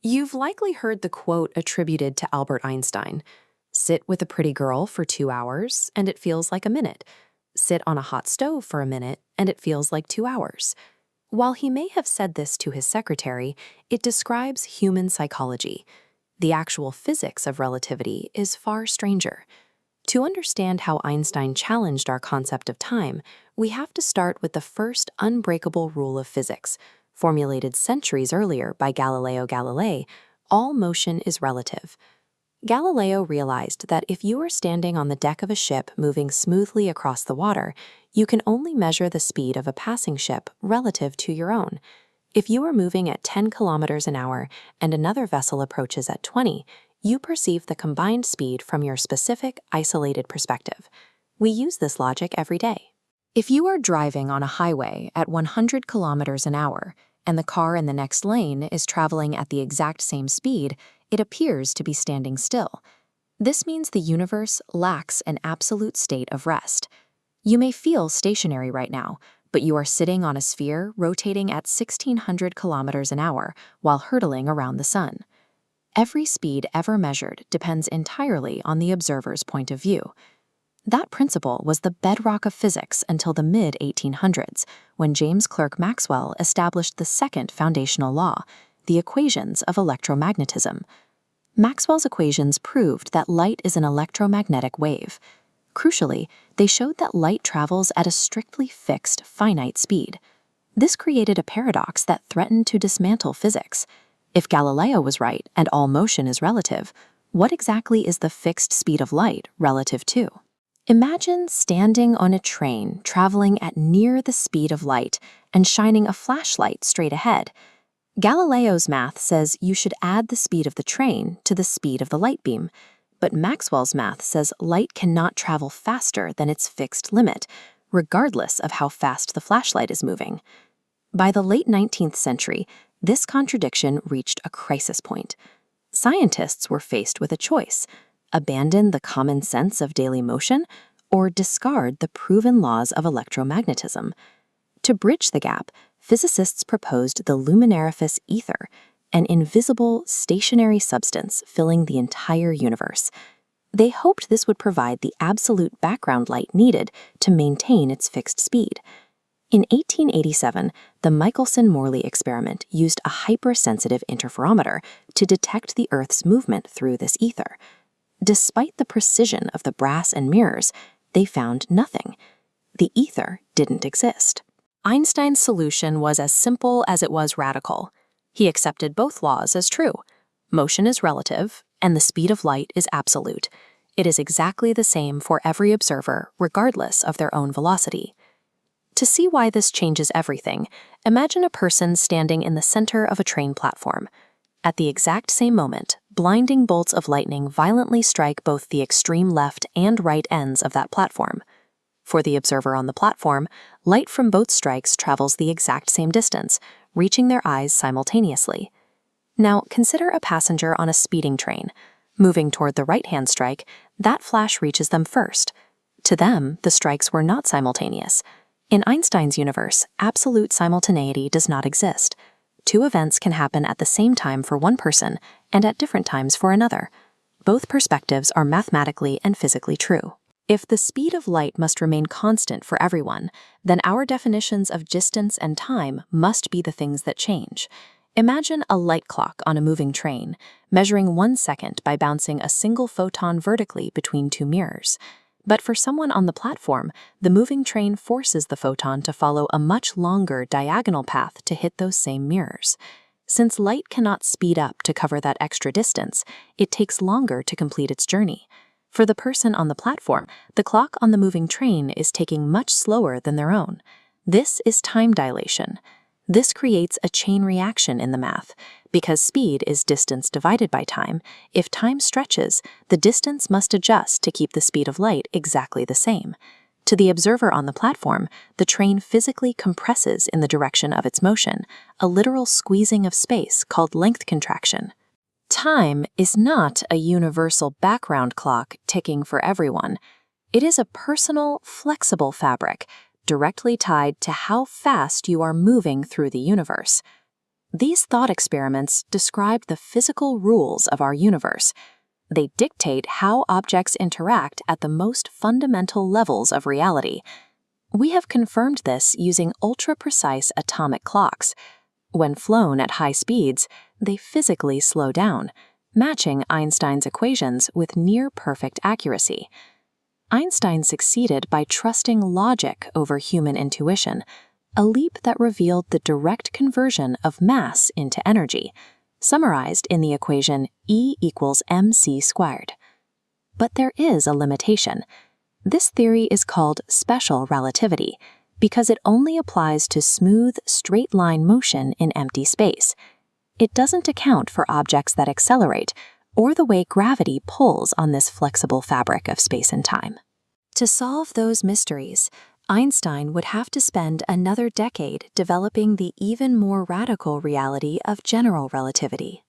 You've likely heard the quote attributed to Albert Einstein: sit with a pretty girl for 2 hours, and it feels like a minute. Sit on a hot stove for a minute, and it feels like 2 hours. While he may have said this to his secretary, it describes human psychology. The actual physics of relativity is far stranger. To understand how Einstein challenged our concept of time, we have to start with the first unbreakable rule of physics, formulated centuries earlier by Galileo Galilei: all motion is relative. Galileo realized that if you are standing on the deck of a ship moving smoothly across the water, you can only measure the speed of a passing ship relative to your own. If you are moving at 10 kilometers an hour and another vessel approaches at 20, you perceive the combined speed from your specific, isolated perspective. We use this logic every day. If you are driving on a highway at 100 kilometers an hour and the car in the next lane is traveling at the exact same speed, it appears to be standing still. This means the universe lacks an absolute state of rest. You may feel stationary right now, but you are sitting on a sphere rotating at 1,600 kilometers an hour while hurtling around the sun. Every speed ever measured depends entirely on the observer's point of view. That principle was the bedrock of physics until the mid-1800s, when James Clerk Maxwell established the second foundational law, the equations of electromagnetism. Maxwell's equations proved that light is an electromagnetic wave. Crucially, they showed that light travels at a strictly fixed, finite speed. This created a paradox that threatened to dismantle physics. If Galileo was right and all motion is relative, what exactly is the fixed speed of light relative to? Imagine standing on a train traveling at near the speed of light and shining a flashlight straight ahead. Galileo's math says you should add the speed of the train to the speed of the light beam, but Maxwell's math says light cannot travel faster than its fixed limit, regardless of how fast the flashlight is moving. By the late 19th century, this contradiction reached a crisis point. Scientists were faced with a choice: abandon the common sense of daily motion or discard the proven laws of electromagnetism. To bridge the gap, physicists proposed the luminariferous ether, an invisible, stationary substance filling the entire universe. They hoped this would provide the absolute background light needed to maintain its fixed speed. In 1887, the Michelson-Morley experiment used a hypersensitive interferometer to detect the Earth's movement through this ether. Despite the precision of the brass and mirrors, they found nothing. The ether didn't exist. Einstein's solution was as simple as it was radical. He accepted both laws as true. Motion is relative, and the speed of light is absolute. It is exactly the same for every observer, regardless of their own velocity. To see why this changes everything, imagine a person standing in the center of a train platform. At the exact same moment, blinding bolts of lightning violently strike both the extreme left and right ends of that platform. For the observer on the platform, light from both strikes travels the exact same distance, reaching their eyes simultaneously. Now, consider a passenger on a speeding train. Moving toward the right-hand strike, that flash reaches them first. To them, the strikes were not simultaneous. In Einstein's universe, absolute simultaneity does not exist. Two events can happen at the same time for one person and at different times for another. Both perspectives are mathematically and physically true. If the speed of light must remain constant for everyone, then our definitions of distance and time must be the things that change. Imagine a light clock on a moving train, measuring 1 second by bouncing a single photon vertically between two mirrors. But for someone on the platform, the moving train forces the photon to follow a much longer diagonal path to hit those same mirrors. Since light cannot speed up to cover that extra distance, it takes longer to complete its journey. For the person on the platform, the clock on the moving train is ticking much slower than their own. This is time dilation. This creates a chain reaction in the math. Because speed is distance divided by time, if time stretches, the distance must adjust to keep the speed of light exactly the same. To the observer on the platform, the train physically compresses in the direction of its motion, a literal squeezing of space called length contraction. Time is not a universal background clock ticking for everyone. It is a personal, flexible fabric, directly tied to how fast you are moving through the universe. These thought experiments describe the physical rules of our universe. They dictate how objects interact at the most fundamental levels of reality. We have confirmed this using ultra-precise atomic clocks. When flown at high speeds, they physically slow down, matching Einstein's equations with near-perfect accuracy. Einstein succeeded by trusting logic over human intuition, a leap that revealed the direct conversion of mass into energy, summarized in the equation E equals mc squared. But there is a limitation. This theory is called special relativity because it only applies to smooth, straight-line motion in empty space. It doesn't account for objects that accelerate or the way gravity pulls on this flexible fabric of space and time. To solve those mysteries, Einstein would have to spend another decade developing the even more radical reality of general relativity.